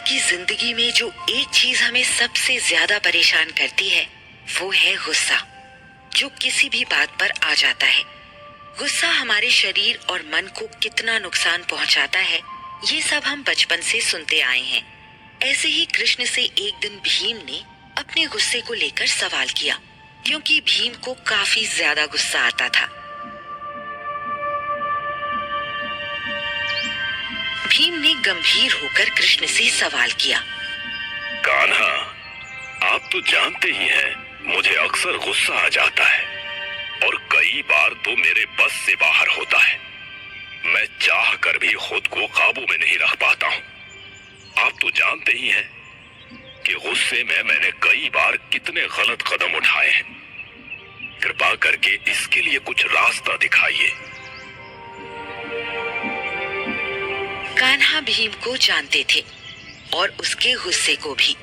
कि जिंदगी में जो एक चीज हमें सबसे ज्यादा परेशान करती है वो है गुस्सा, जो किसी भी बात पर आ जाता है। गुस्सा हमारे शरीर और मन को कितना नुकसान पहुंचाता है ये सब हम बचपन से सुनते आए हैं। ऐसे ही कृष्ण से एक दिन भीम ने अपने गुस्से को लेकर सवाल किया, क्योंकि भीम को काफी ज्यादा गुस्सा आता था। भीम ने गंभीर होकर कृष्ण से सवाल किया, कान्हा, आप तो जानते ही हैं मुझे अक्सर गुस्सा आ जाता है और कई बार तो मेरे बस से बाहर होता है। मैं चाह कर भी खुद को काबू में नहीं रख पाता हूँ। आप तो जानते ही हैं कि गुस्से में मैंने कई बार कितने गलत कदम उठाए हैं। कृपा करके इसके लिए कुछ रास्ता दिखाइए। कान्हा भीम को जानते थे और उसके गुस्से को भी।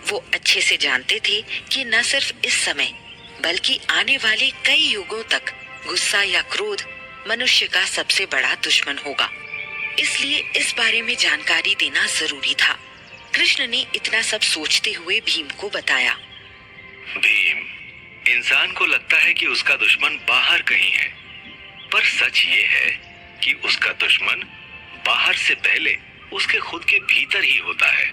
वो अच्छे से जानते थे कि न सिर्फ इस समय बल्कि आने वाले कई युगों तक गुस्सा या क्रोध मनुष्य का सबसे बड़ा दुश्मन होगा। इसलिए इस बारे में जानकारी देना जरूरी था। कृष्ण ने इतना सब सोचते हुए भीम को बताया, भीम, इंसान को लगता है कि उसका दुश्मन बाहर कहीं है, पर सच ये है कि उसका दुश्मन बाहर से पहले उसके खुद के भीतर ही होता है।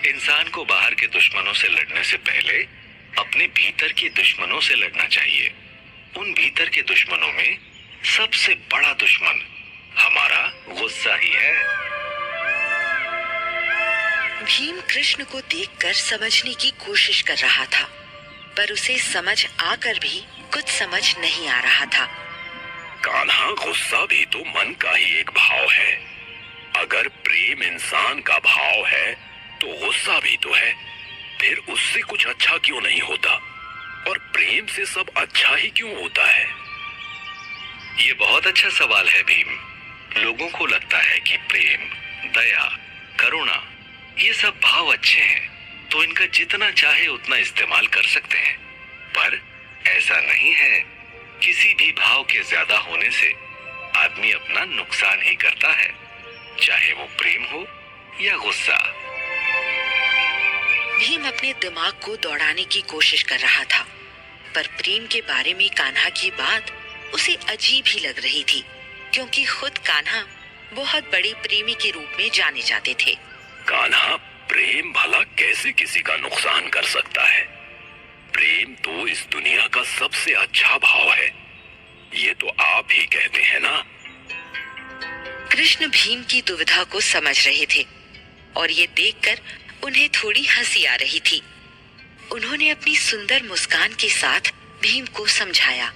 इंसान को बाहर के दुश्मनों से लड़ने से पहले अपने भीतर के दुश्मनों से लड़ना चाहिए। उन भीतर के दुश्मनों में सबसे बड़ा दुश्मन हमारा गुस्सा ही है। भीम कृष्ण को देखकर समझने की कोशिश कर रहा था, पर उसे समझ आकर भी कुछ समझ नहीं आ रहा था। कान्हा, गुस्सा भी तो मन का ही एक भाव है। अगर प्रेम इंसान का भाव है तो गुस्सा भी तो है। फिर उससे कुछ अच्छा क्यों नहीं होता? और प्रेम से सब अच्छा ही क्यों होता है? ये बहुत अच्छा सवाल है भीम। लोगों को लगता है कि प्रेम, दया, करुणा ये सब भाव अच्छे हैं तो इनका जितना चाहे उतना इस्तेमाल कर सकते हैं, पर ऐसा नहीं है। किसी भी भाव के ज्यादा होने से आदमी अपना नुकसान ही करता है, चाहे वो प्रेम हो या गुस्सा। भीम अपने दिमाग को दौड़ाने की कोशिश कर रहा था, पर प्रेम के बारे में कान्हा की बात उसे अजीब ही लग रही थी, क्योंकि खुद कान्हा बहुत बड़े प्रेमी के रूप में जाने जाते थे। कान्हा, प्रेम भला कैसे किसी का नुकसान कर सकता है? प्रेम तो इस दुनिया का सबसे अच्छा भाव है। ये तो आप ही कहते हैं ना? कृष्ण भीम की दुविधा को समझ रहे थे और ये देखकर उन्हें थोड़ी हंसी आ रही थी। उन्होंने अपनी सुंदर मुस्कान के साथ भीम को समझाया,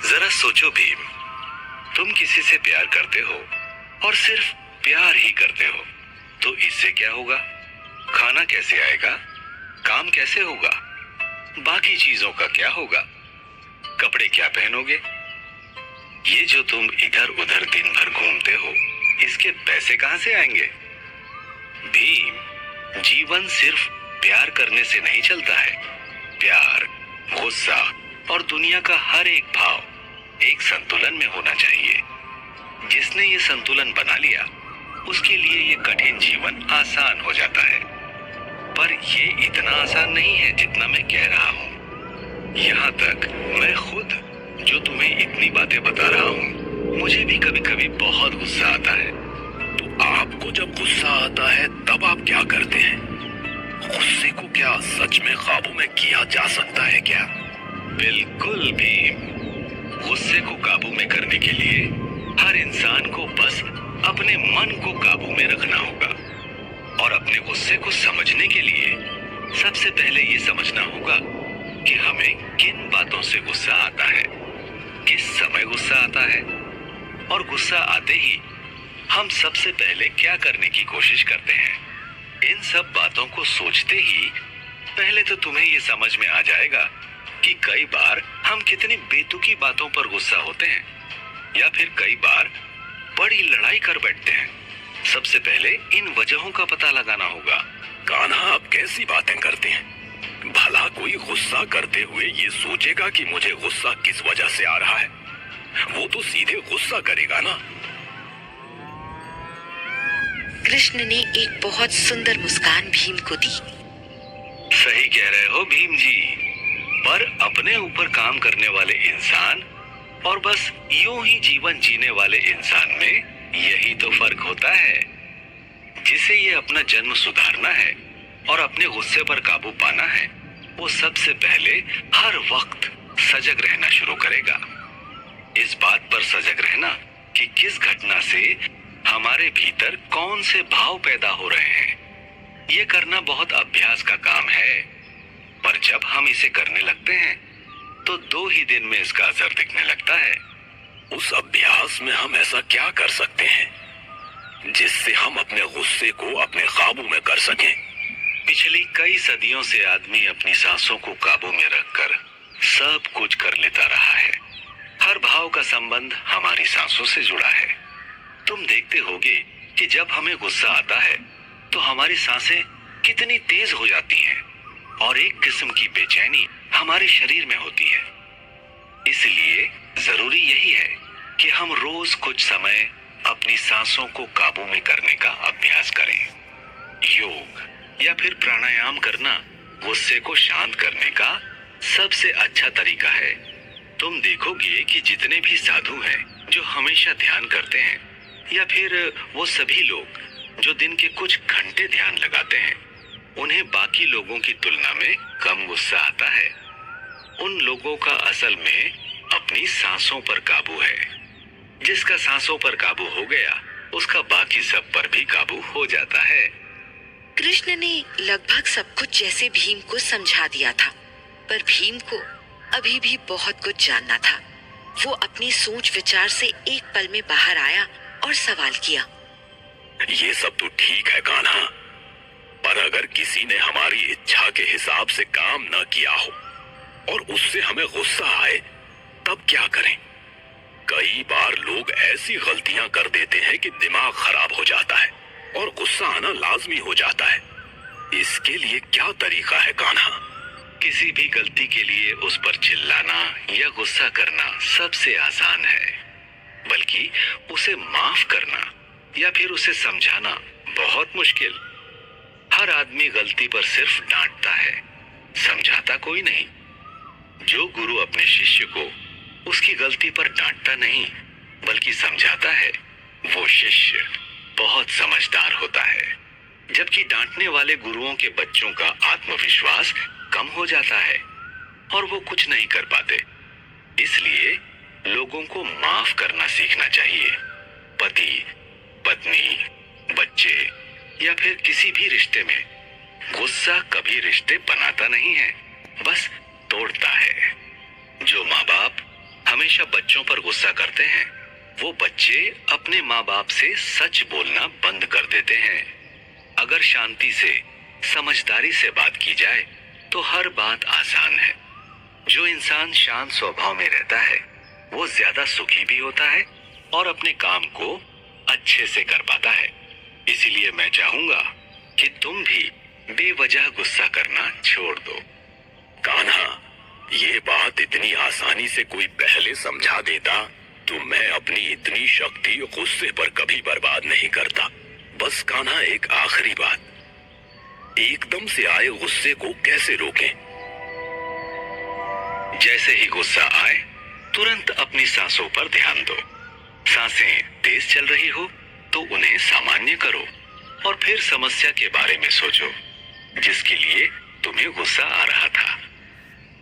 जरा सोचो भीम, तुम किसी से प्यार करते हो और सिर्फ प्यार ही करते हो, तो इससे क्या होगा? खाना कैसे आएगा? काम कैसे होगा? बाकी चीजों का क्या होगा? कपड़े क्या पहनोगे? ये जो तुम इधर उधर दिन भर घूमते हो, इसके पैसे कहां से आएंगे? भीम, जीवन सिर्फ प्यार करने से नहीं चलता है। प्यार, गुस्सा और दुनिया का हर एक भाव एक संतुलन में होना चाहिए। जिसने ये संतुलन बना लिया उसके लिए ये कठिन जीवन आसान हो जाता है, पर ये इतना आसान नहीं है जितना मैं कह रहा हूँ। यहाँ तक मैं खुद जो तुम्हें इतनी बातें बता रहा हूँ, मुझे भी कभी कभी बहुत गुस्सा आता है। तो आपको जब गुस्सा आता है तब आप क्या करते हैं? गुस्से को क्या सच में काबू में किया जा सकता है क्या? बिल्कुल भीम, गुस्से को काबू में करने के लिए हर इंसान को बस अपने मन को काबू में रखना होगा। और अपने गुस्से को समझने के लिए सबसे पहले ये समझना होगा कि हमें किन बातों से गुस्सा आता है, किस समय गुस्सा आता है, और गुस्सा आते ही हम सबसे पहले क्या करने की कोशिश करते हैं। इन सब बातों को सोचते ही पहले तो तुम्हें ये समझ में आ जाएगा कि कई बार हम कितनी बेतुकी बातों पर गुस्सा होते हैं, या फिर कई बार बड़ी लड़ाई कर बैठते हैं। सबसे पहले इन वजहों का पता लगाना होगा। कान्हा, आप कैसी बातें करते हैं? भला कोई गुस्सा करते हुए ये सोचेगा कि मुझे गुस्सा किस वजह से आ रहा है? वो तो सीधे गुस्सा करेगा ना। कृष्ण ने एक बहुत सुंदर मुस्कान भीम को दी। सही कह रहे हो भीम जी, पर अपने ऊपर काम करने वाले इंसान और बस यूं ही जीवन जीने वाले इंसान में यही तो फर्क होता है। जिसे ये अपना जन्म सुधारना है और अपने गुस्से पर काबू पाना है, वो सबसे पहले हर वक्त सजग रहना शुरू करेगा। इस बात पर सजग रहना कि किस घटना से हमारे भीतर कौन से भाव पैदा हो रहे हैं, ये करना बहुत अभ्यास का काम है। पर जब हम इसे करने लगते हैं तो 2 ही दिन में इसका असर दिखने लगता है। उस अभ्यास में हम ऐसा क्या कर सकते हैं जिससे हम अपने गुस्से को अपने काबू में कर सकें? पिछली कई सदियों से आदमी अपनी सांसों को काबू में रखकर सब कुछ कर लेता रहा है। हर भाव का संबंध हमारी सांसों से जुड़ा है। तुम देखते होगे कि जब हमें गुस्सा आता है तो हमारी सांसें कितनी तेज हो जाती हैं और एक किस्म की बेचैनी हमारे शरीर में होती है। इसलिए जरूरी यही है कि हम रोज कुछ समय अपनी सांसों को काबू में करने का अभ्यास करें। योग या फिर प्राणायाम करना गुस्से को शांत करने का सबसे अच्छा तरीका है। तुम देखोगे कि जितने भी साधु हैं जो हमेशा ध्यान करते हैं, या फिर वो सभी लोग जो दिन के कुछ घंटे ध्यान लगाते हैं, उन्हें बाकी लोगों की तुलना में कम गुस्सा आता है। उन लोगों का असल में अपनी सांसों पर काबू है। जिसका सांसों पर काबू हो गया, उसका बाकी सब पर भी काबू हो जाता है। कृष्ण ने लगभग सब कुछ जैसे भीम को समझा दिया था, पर भीम को अभी भी बहुत कुछ जानना था। वो अपनी सोच विचार से एक पल में बाहर आया और सवाल किया। ये सब तो ठीक है कान्हा, पर अगर किसी ने हमारी इच्छा के हिसाब से काम न किया हो और उससे हमें गुस्सा आए, तब क्या करें? कई बार लोग ऐसी गलतियां कर देते हैं कि दिमाग खराब हो जाता है और गुस्सा आना लाजमी हो जाता है। इसके लिए क्या तरीका है कान्हा? किसी भी गलती के लिए उस पर चिल्लाना या गुस्सा करना सबसे आसान है, बल्कि उसे माफ करना या फिर उसे समझाना बहुत मुश्किल। हर आदमी गलती पर सिर्फ डांटता है, समझाता कोई नहीं। जो गुरु अपने शिष्य को उसकी गलती पर डांटता नहीं बल्कि समझाता है, वो शिष्य बहुत समझदार होता है। जबकि डांटने वाले गुरुओं के बच्चों का आत्मविश्वास कम हो जाता है और वो कुछ नहीं कर पाते। इसलिए लोगों को माफ करना सीखना चाहिए। पति, पत्नी, बच्चे या फिर किसी भी रिश्ते में गुस्सा कभी रिश्ते बनाता नहीं है, बस तोड़ता है। जो माँ बाप हमेशा बच्चों पर गुस्सा करते हैं, वो बच्चे अपने माँ बाप से सच बोलना बंद कर देते हैं। अगर शांति से, समझदारी से बात की जाए तो हर बात आसान है। जो इंसान शांत स्वभाव में रहता है, वो ज्यादा सुखी भी होता है और अपने काम को अच्छे से कर पाता है। इसीलिए मैं चाहूंगा कि तुम भी बेवजह गुस्सा करना छोड़ दो। कान्हा, ये बात इतनी आसानी से कोई पहले समझा देता तो मैं अपनी इतनी शक्ति गुस्से पर कभी बर्बाद नहीं करता। बस कान्हा, एक आखिरी बात, एकदम से आए गुस्से को कैसे रोकें? जैसे ही गुस्सा आए, तुरंत अपनी सांसों पर ध्यान दो। सांसें तेज चल रही हो तो उन्हें सामान्य करो और फिर समस्या के बारे में सोचो जिसके लिए तुम्हें गुस्सा आ रहा था।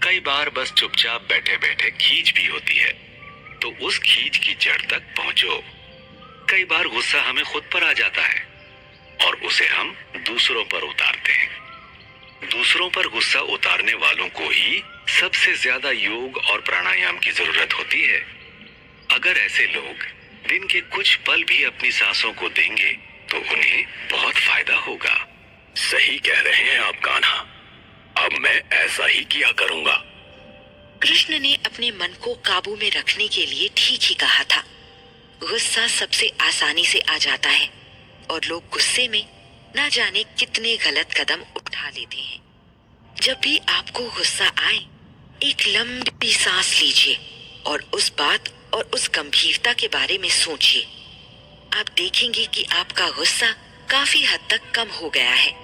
कई बार बस चुपचाप बैठे बैठे खींच भी होती है, तो उस खींच की जड़ तक पहुंचो। कई बार गुस्सा हमें खुद पर आ जाता है और उसे हम दूसरों पर उतारते हैं। दूसरों पर गुस्सा उतारने वालों को ही सबसे ज्यादा योग और प्राणायाम की जरूरत होती है। अगर ऐसे लोग दिन के कुछ पल भी अपनी सांसों को देंगे तो उन्हें बहुत फायदा होगा। सही कह रहे हैं आप कान्हा, अब मैं ऐसा ही किया करूंगा। कृष्ण ने अपने मन को काबू में रखने के लिए ठीक ही कहा था। गुस्सा सबसे आसानी से आ जाता है और लोग गुस्से में ना जाने कितने गलत कदम उठा लेते हैं। जब भी आपको गुस्सा आए, एक लंबी सांस लीजिए और उस बात और उस गंभीरता के बारे में सोचिए। आप देखेंगे कि आपका गुस्सा काफी हद तक कम हो गया है।